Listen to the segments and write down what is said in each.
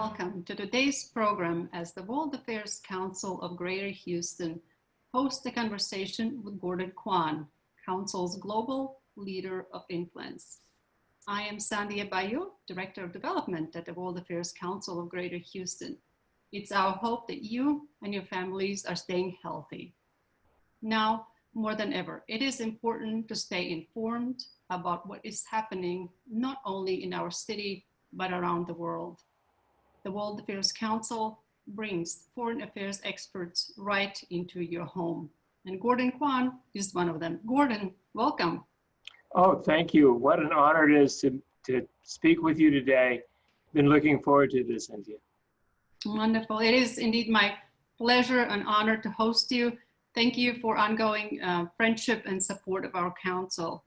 welcome to today's program as the World Affairs Council of Greater Houston hosts a conversation with Gordon Quan, Council's Global Leader of Influence. I am Sandia Bayo, Director of Development at the World Affairs Council of Greater Houston. It's our hope that you and your families are staying healthy. Now, more than ever, it is important to stay informed about what is happening not only in our city, but around the world. The World Affairs Council brings foreign affairs experts right into your home. And Gordon Quan is one of them. Gordon, welcome. Oh, thank you. What an honor it is to speak with you today. Been looking forward to this, Cynthia. Wonderful. It is indeed my pleasure and honor to host you. Thank you for ongoing friendship and support of our council.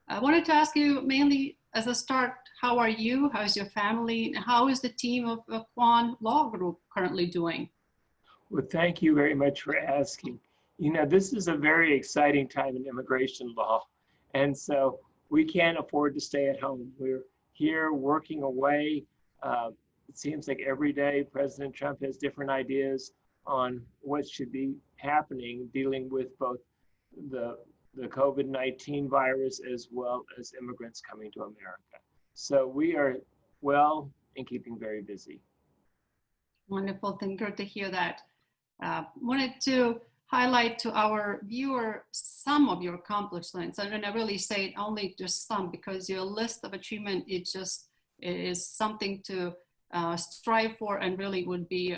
I wanted to ask you mainly as a start, how are you? How's your family? And how is the team of the Quan Law Group currently doing? Well, thank you very much for asking. You know, this is a very exciting time in immigration law. And so we can't afford to stay at home. We're here working away. It seems like every day President Trump has different ideas on what should be happening, dealing with both the COVID-19 virus as well as immigrants coming to America. So we are well and keeping very busy. Wonderful, and good to hear that. Wanted to highlight to our viewer some of your accomplishments. And I really say only just some, because your list of achievement is something to strive for, and really would be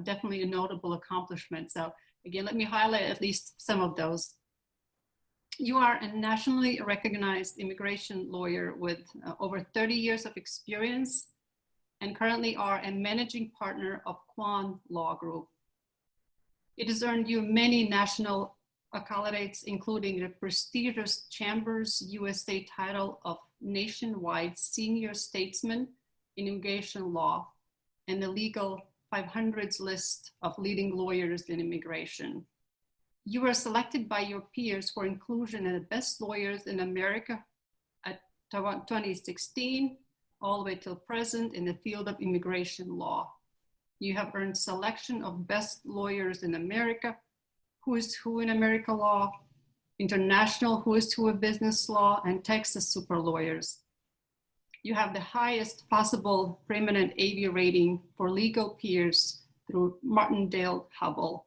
definitely a notable accomplishment. So again, let me highlight at least some of those. You are a nationally recognized immigration lawyer with over 30 years of experience, and currently are a managing partner of Quan Law Group. It has earned you many national accolades, including the prestigious Chambers USA title of Nationwide Senior Statesman in Immigration Law and the Legal 500's list of leading lawyers in immigration. You were selected by your peers for inclusion in the Best Lawyers in America at 2016, all the way till present in the field of immigration law. You have earned selection of Best Lawyers in America, Who is Who in America Law, International Who is Who of Business Law, and Texas Super Lawyers. You have the highest possible preeminent AV rating for legal peers through Martindale-Hubbell.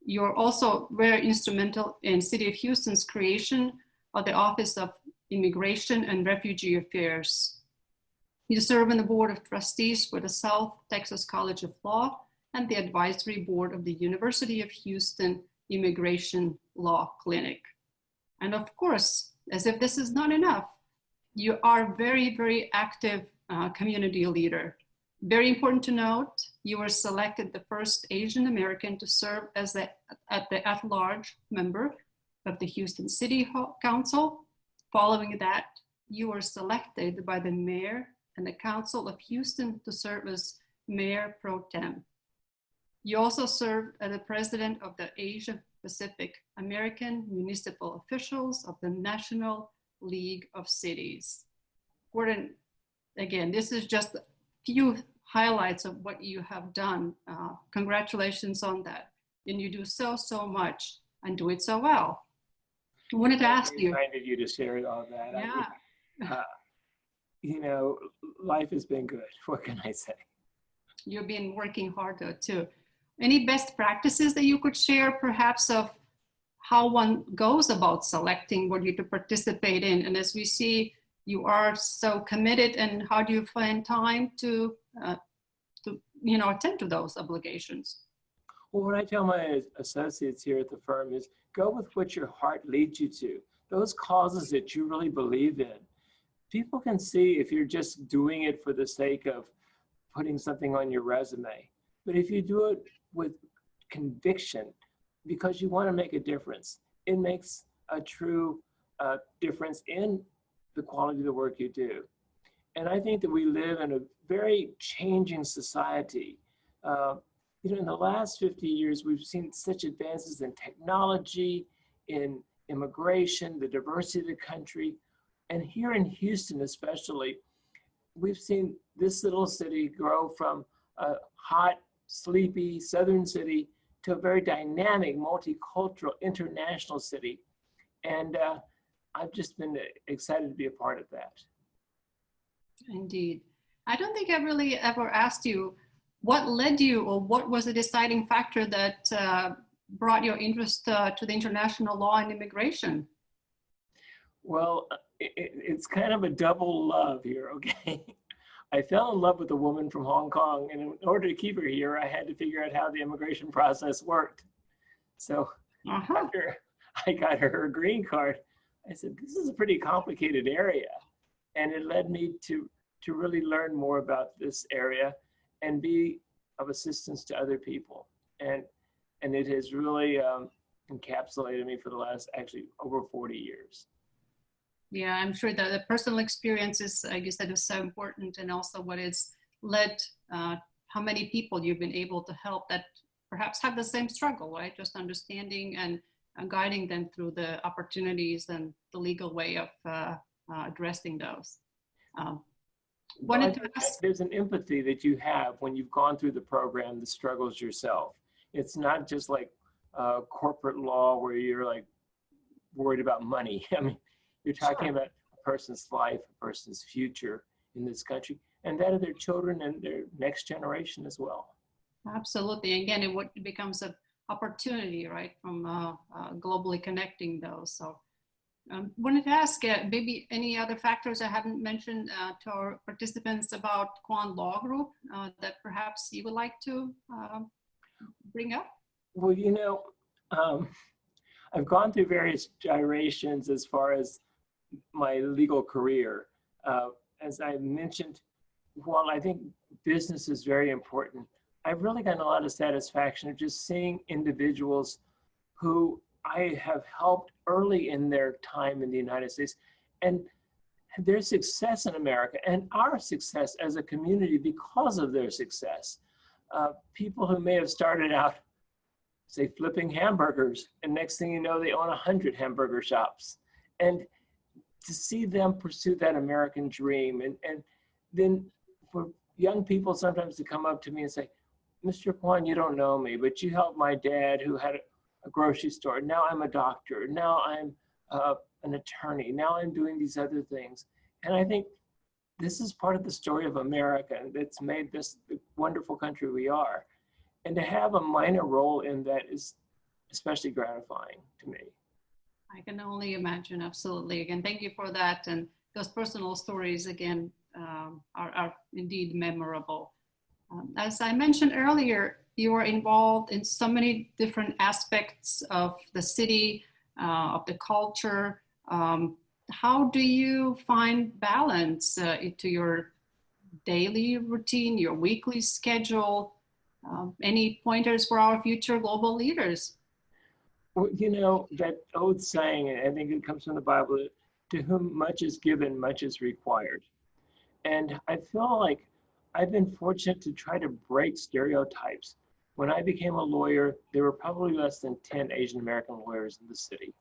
You're also very instrumental in City of Houston's creation of the Office of Immigration and Refugee Affairs. You serve on the Board of Trustees for the South Texas College of Law and the Advisory Board of the University of Houston Immigration Law Clinic. And of course, as if this is not enough, you are very, very active community leader. Very important to note, you were selected the first Asian American to serve as the at-large member of the Houston City Council. Following that, you were selected by the mayor and the Council of Houston to serve as Mayor Pro Tem. You also served as the president of the Asia Pacific American Municipal Officials of the National League of Cities. Gordon, again, this is just a few highlights of what you have done. Congratulations on that. And you do so much and do it so well. I wanted to ask you. Kind of you to share all that. Yeah. I mean, you know, life has been good. What can I say? You've been working hard though too. Any best practices that you could share, perhaps, of how one goes about selecting what you to participate in? And as we see, you are so committed, and how do you find time to attend to those obligations? Well, what I tell my associates here at the firm is go with what your heart leads you to. Those causes that you really believe in. People can see if you're just doing it for the sake of putting something on your resume. But if you do it with conviction, because you want to make a difference, it makes a true difference in the quality of the work you do. And I think that we live in a very changing society. In the last 50 years, we've seen such advances in technology, in immigration, the diversity of the country. And here in Houston especially, we've seen this little city grow from a hot, sleepy southern city to a very dynamic, multicultural, international city. And I've just been excited to be a part of that. Indeed. I don't think I really ever asked you what led you, or what was the deciding factor that brought your interest to the international law and immigration? Well, it's kind of a double love here, okay? I fell in love with a woman from Hong Kong, and in order to keep her here, I had to figure out how the immigration process worked. So after I got her green card, I said, this is a pretty complicated area. And it led me to really learn more about this area and be of assistance to other people. And it has really encapsulated me for the last actually over 40 years. Yeah, I'm sure that the personal experiences, I guess, that is so important, and also what it's led, how many people you've been able to help that perhaps have the same struggle, right? Just understanding and guiding them through the opportunities and the legal way of addressing those. There's an empathy that you have when you've gone through the program, the struggles yourself. It's not just like corporate law where you're like worried about money. I mean, you're talking about a person's life, a person's future in this country, and that of their children and their next generation as well. Absolutely. Again, it becomes an opportunity, right, from globally connecting those. So wanted to ask maybe any other factors I haven't mentioned to our participants about Quan Law Group that perhaps you would like to bring up? Well, you know, I've gone through various gyrations as far as my legal career. As I mentioned, while I think business is very important, I've really gotten a lot of satisfaction of just seeing individuals who I have helped early in their time in the United States, and their success in America and our success as a community because of their success. People who may have started out, say, flipping hamburgers, and next thing you know, they own 100 hamburger shops. And to see them pursue that American dream, and then for young people sometimes to come up to me and say, Mr. Quan, you don't know me, but you helped my dad who had a grocery store. Now I'm a doctor. Now I'm an attorney. Now I'm doing these other things. And I think this is part of the story of America that's made this the wonderful country we are. And to have a minor role in that is especially gratifying to me. I can only imagine, absolutely. Again, thank you for that. And those personal stories, again, are indeed memorable. As I mentioned earlier, you are involved in so many different aspects of the city, of the culture. How do you find balance into your daily routine, your weekly schedule? Any pointers for our future global leaders? Well, you know, that old saying, I think it comes from the Bible, to whom much is given, much is required. And I feel like I've been fortunate to try to break stereotypes. When I became a lawyer, there were probably less than 10 Asian American lawyers in the city.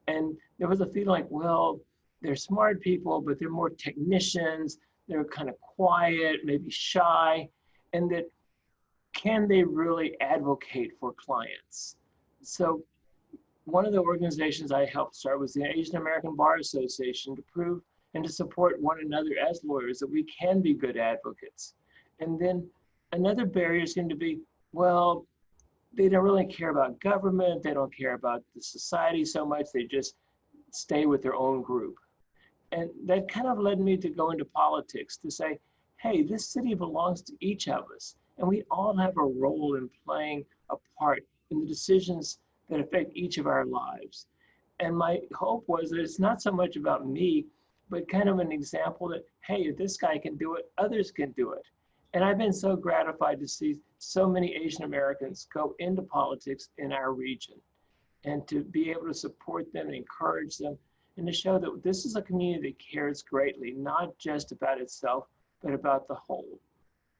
And there was a feeling like, well, they're smart people, but they're more technicians. They're kind of quiet, maybe shy, and that can they really advocate for clients? So one of the organizations I helped start was the Asian American Bar Association, to prove and to support one another as lawyers that we can be good advocates. And then another barrier seemed to be, well, they don't really care about government, they don't care about the society so much, they just stay with their own group. And that kind of led me to go into politics, to say, hey, this city belongs to each of us, and we all have a role in playing a part in the decisions that affect each of our lives. And my hope was that it's not so much about me, but kind of an example that, hey, if this guy can do it, others can do it. And I've been so gratified to see so many Asian Americans go into politics in our region, and to be able to support them and encourage them, and to show that this is a community that cares greatly, not just about itself, but about the whole.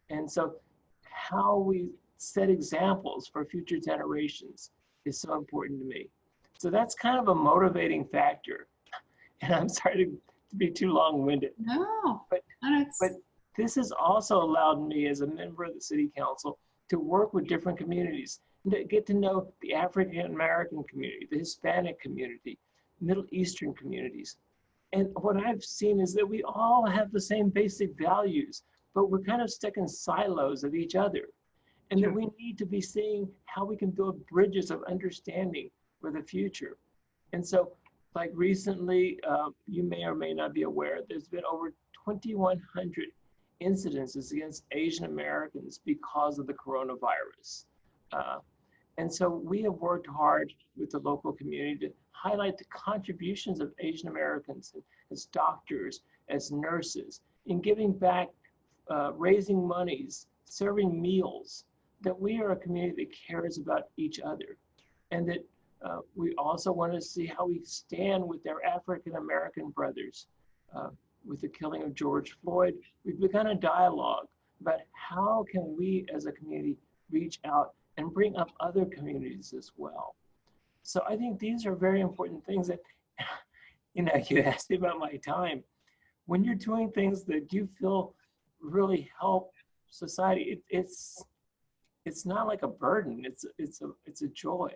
And so how we set examples for future generations is so important to me. So that's kind of a motivating factor. And I'm sorry to be too long-winded. No, but this has also allowed me as a member of the city council to work with different communities and to get to know the African American community, the Hispanic community, Middle Eastern communities. And what I've seen is that we all have the same basic values, but we're kind of stuck in silos of each other. And that Sure. we need to be seeing how we can build bridges of understanding for the future. And so, like recently, you may or may not be aware, there's been over 2,100 incidences against Asian Americans because of the coronavirus. Uh, and so we have worked hard with the local community to highlight the contributions of Asian Americans as doctors, as nurses, in giving back, raising monies, serving meals, that we are a community that cares about each other. And that we also want to see how we stand with their African American brothers. With the killing of George Floyd, we've begun a dialogue about how can we as a community reach out and bring up other communities as well. So I think these are very important things that, you asked me about my time. When you're doing things that you feel really help society, it's not like a burden. It's a joy,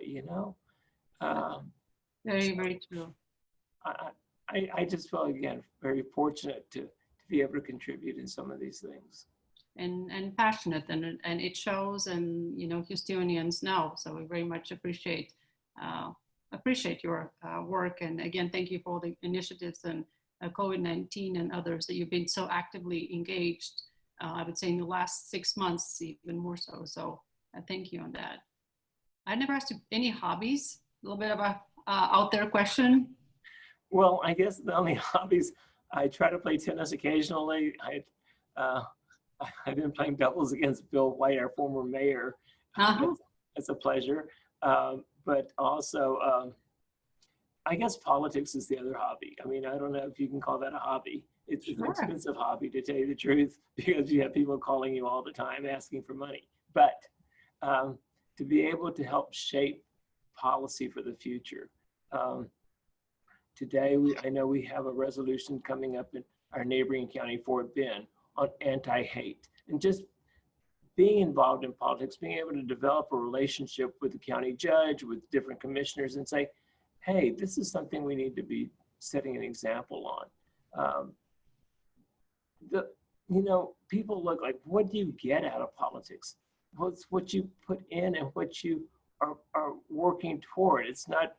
Very, So very true. I just feel, again, very fortunate to be able to contribute in some of these things. And passionate, and it shows, and Houstonians know. So we very much appreciate your work, and again, thank you for all the initiatives and COVID-19 and others that you've been so actively engaged. I would say in the last 6 months, even more so. So thank you on that. I never asked you any hobbies. A little bit of a out there question. Well, I guess the only hobbies, I try to play tennis occasionally. I've been playing doubles against Bill White, our former mayor. Uh-huh. It's a pleasure. But also, I guess politics is the other hobby. I mean, I don't know if you can call that a hobby. It's an expensive hobby, to tell you the truth, because you have people calling you all the time asking for money. But to be able to help shape policy for the future. Today, I know we have a resolution coming up in our neighboring county, Fort Bend, on anti-hate. And just being involved in politics, being able to develop a relationship with the county judge, with different commissioners, and say, hey, this is something we need to be setting an example on. People look like, what do you get out of politics? Well, it's what you put in and what you are working toward. It's not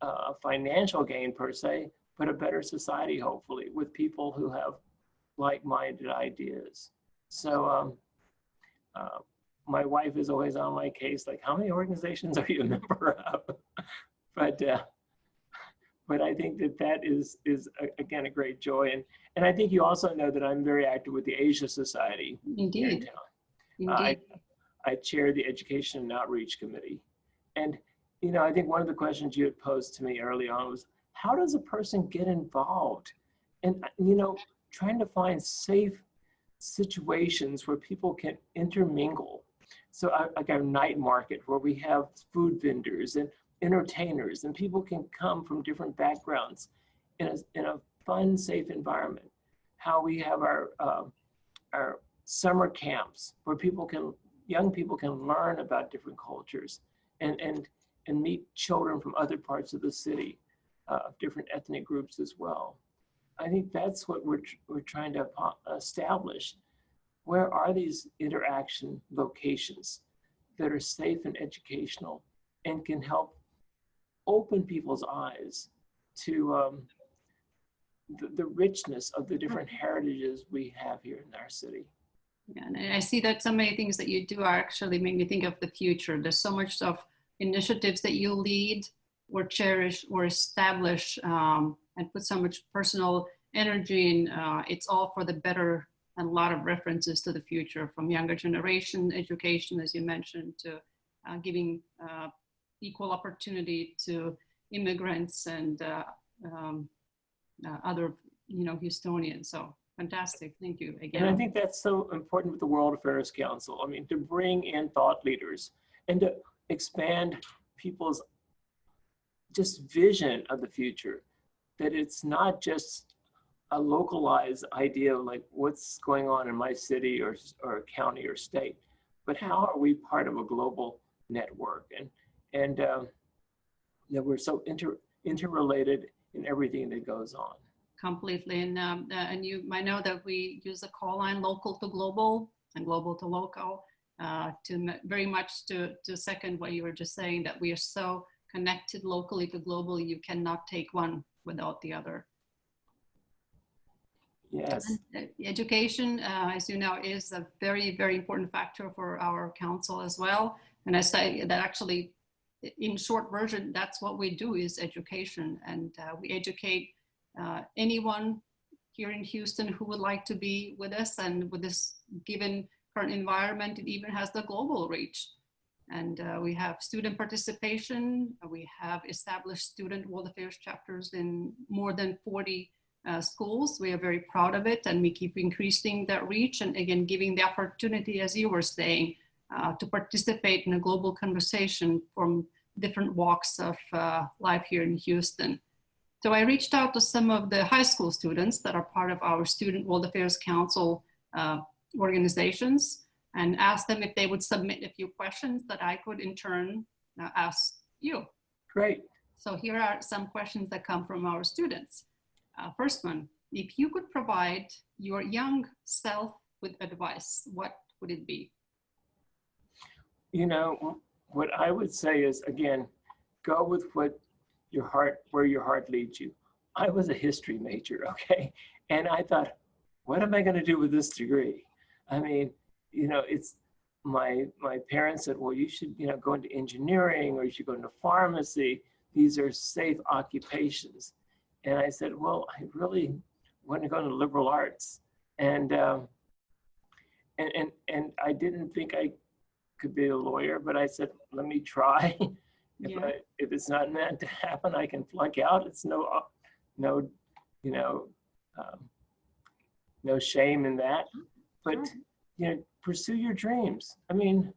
a financial gain per se, but a better society, hopefully, with people who have like-minded ideas. So my wife is always on my case, like, how many organizations are you a member of? But I think that is again a great joy, and I think you also know that I'm very active with the Asia Society. Indeed. I chair the Education and Outreach Committee, and I think one of the questions you had posed to me early on was, how does a person get involved? And trying to find safe situations where people can intermingle. So like our night market, where we have food vendors and entertainers, and people can come from different backgrounds in a fun, safe environment. How we have our summer camps where young people can learn about different cultures and meet children from other parts of the city, different ethnic groups as well. I think that's what we're trying to establish. Where are these interaction locations that are safe and educational and can help open people's eyes to the richness of the different heritages we have here in our city? Yeah, and I see that so many things that you do are actually make me think of the future. There's so much of initiatives that you lead or cherish or establish and put so much personal energy in. It's all for the better, and a lot of references to the future, from younger generation education, as you mentioned, to giving equal opportunity to immigrants and other, Houstonians. So fantastic. Thank you again. And I think that's so important with the World Affairs Council. I mean, to bring in thought leaders and to expand people's just vision of the future, that it's not just a localized idea of like what's going on in my city or county or state, but how are we part of a global network? And that we're so interrelated in everything that goes on. Completely. And you might know that we use a call line, local to global and global to local, to very much to second what you were just saying, that we are so connected locally to globally, you cannot take one without the other. Yes. And education, as you know, is a very, very important factor for our council as well. And I say that actually, in short version, that's what we do is education. And we educate anyone here in Houston who would like to be with us, and with this given current environment, it even has the global reach. And we have student participation. We have established student world affairs chapters in more than 40 schools. We are very proud of it, and we keep increasing that reach, and again, giving the opportunity, as you were saying, to participate in a global conversation from different walks of life here in Houston. So I reached out to some of the high school students that are part of our Student World Affairs Council organizations, and asked them if they would submit a few questions that I could in turn ask you. Great. So here are some questions that come from our students. First one, if you could provide your young self with advice, what would it be? You know, what I would say is, again, go with what your heart, where your heart leads you. I was a history major, okay? And I thought, what am I going to do with this degree? I mean, you know, it's my parents said, well, you should, you know, go into engineering, or you should go into pharmacy. These are safe occupations. And I said, well, I really want to go into liberal arts. And I didn't think I could be a lawyer, but I said, let me try. If it's not meant to happen, I can flunk out. It's no shame in that. But you know, pursue your dreams. I mean,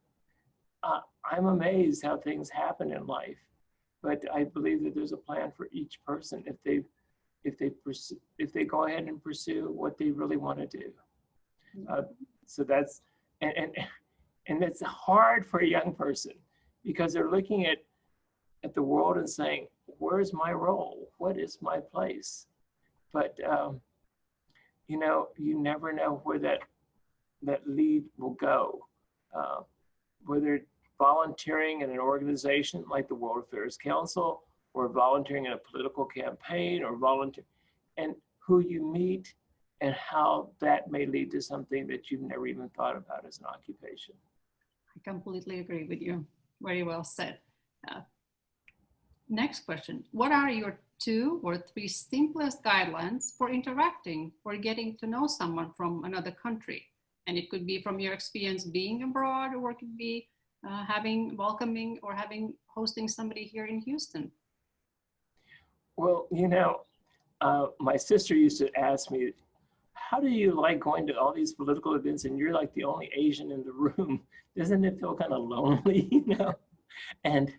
I'm amazed how things happen in life, but I believe that there's a plan for each person if they go ahead and pursue what they really want to do. So that's and it's hard for a young person, because they're looking at the world and saying, where's my role? What is my place? But you know, you never know where that lead will go. Whether volunteering in an organization like the World Affairs Council, or volunteering in a political campaign, or volunteer, and who you meet and how that may lead to something that you've never even thought about as an occupation. I completely agree with you. Very well said. Next question. What are your 2 or 3 simplest guidelines for interacting or getting to know someone from another country? And it could be from your experience being abroad, or it could be hosting somebody here in Houston. Well, you know, my sister used to ask me, how do you like going to all these political events and you're like the only Asian in the room? Doesn't it feel kind of lonely, you know? And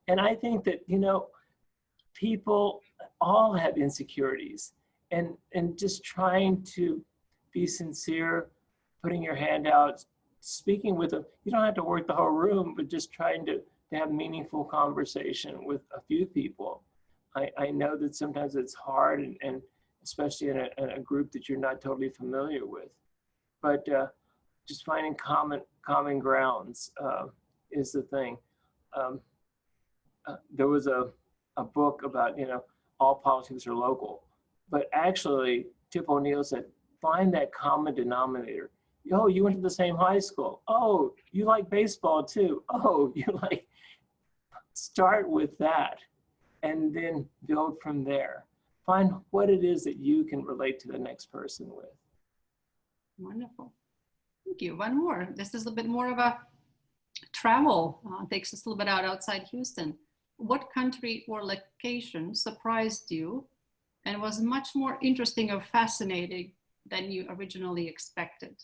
I think that, you know, people all have insecurities, and just trying to be sincere, putting your hand out, speaking with them. You don't have to work the whole room, but just trying to have meaningful conversation with a few people. I know that sometimes it's hard, and especially in a group that you're not totally familiar with. But just finding common grounds is the thing. There was a book about, you know, all politics are local, but actually Tip O'Neill said, find that common denominator. Oh, you went to the same high school. Oh, you like baseball too. Oh, you like, start with that and then build from there. Find what it is that you can relate to the next person with. Wonderful. Thank you. One more. This is a bit more of a travel. Takes us a little bit outside Houston. What country or location surprised you and was much more interesting or fascinating than you originally expected?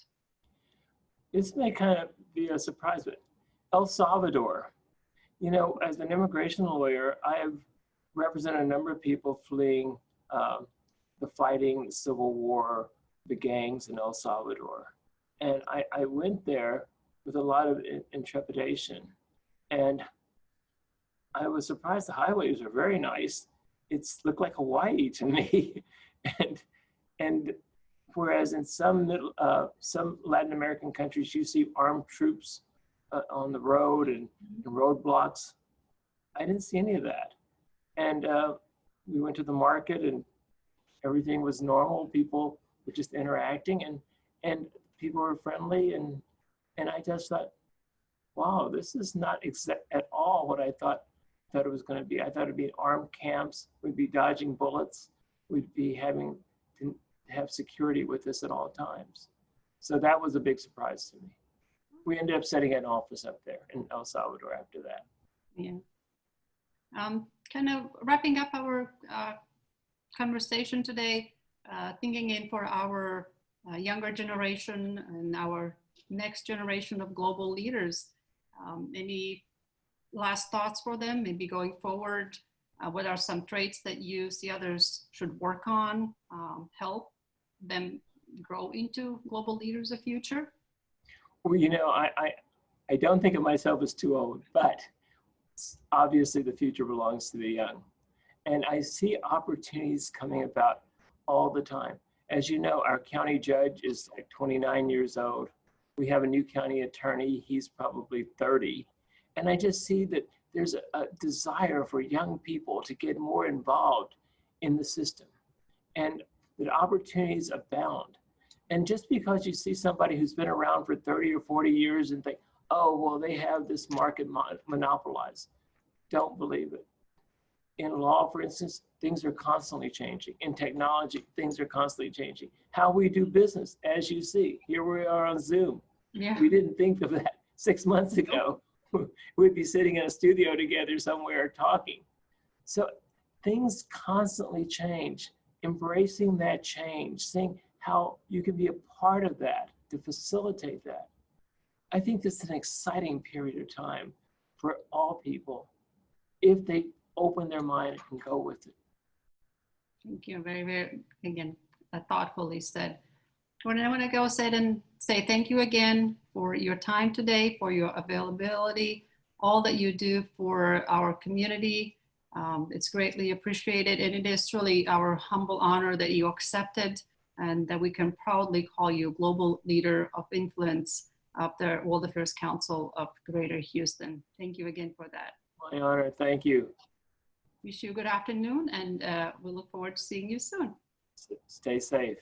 This may kind of be a surprise, but El Salvador. You know, as an immigration lawyer, I have represented a number of people fleeing the fighting, the Civil War, the gangs in El Salvador. And I went there with a lot of intrepidation. And I was surprised the highways are very nice. It's looked like Hawaii to me. and whereas in some Latin American countries, you see armed troops on the road and roadblocks. I didn't see any of that. And we went to the market and everything was normal. People were just interacting and people were friendly. And I just thought, wow, this is not at all what I thought it was going to be. I thought it'd be armed camps. We'd be dodging bullets. We'd be having to have security with us at all times. So that was a big surprise to me. We ended up setting an office up there in El Salvador after that. Yeah. Kind of wrapping up our conversation today, thinking in for our younger generation and our next generation of global leaders. Any last thoughts for them, maybe going forward? What are some traits that you see others should work on, help them grow into global leaders of future? Well, you know, I don't think of myself as too old, but obviously the future belongs to the young. And I see opportunities coming about all the time. As you know, our county judge is like 29 years old. We have a new county attorney, he's probably 30. And I just see that there's a desire for young people to get more involved in the system and that opportunities abound. And just because you see somebody who's been around for 30 or 40 years and think, oh, well, they have this market monopolized, don't believe it. In law, for instance, things are constantly changing. In technology, things are constantly changing. How we do business, as you see, here we are on Zoom. Yeah. We didn't think of that 6 months ago. We'd be sitting in a studio together somewhere talking. So things constantly change. Embracing that change, seeing how you can be a part of that to facilitate that. I think this is an exciting period of time for all people if they open their mind and go with it. Thank you. Very, very, again, thoughtfully said. Well, I want to go ahead and say thank you again for your time today, for your availability, all that you do for our community. It's greatly appreciated, and it is truly our humble honor that you accepted and that we can proudly call you Global Leader of Influence of the World Affairs Council of Greater Houston. Thank you again for that. My honor. Thank you. Wish you a good afternoon, and we look forward to seeing you soon. Stay safe.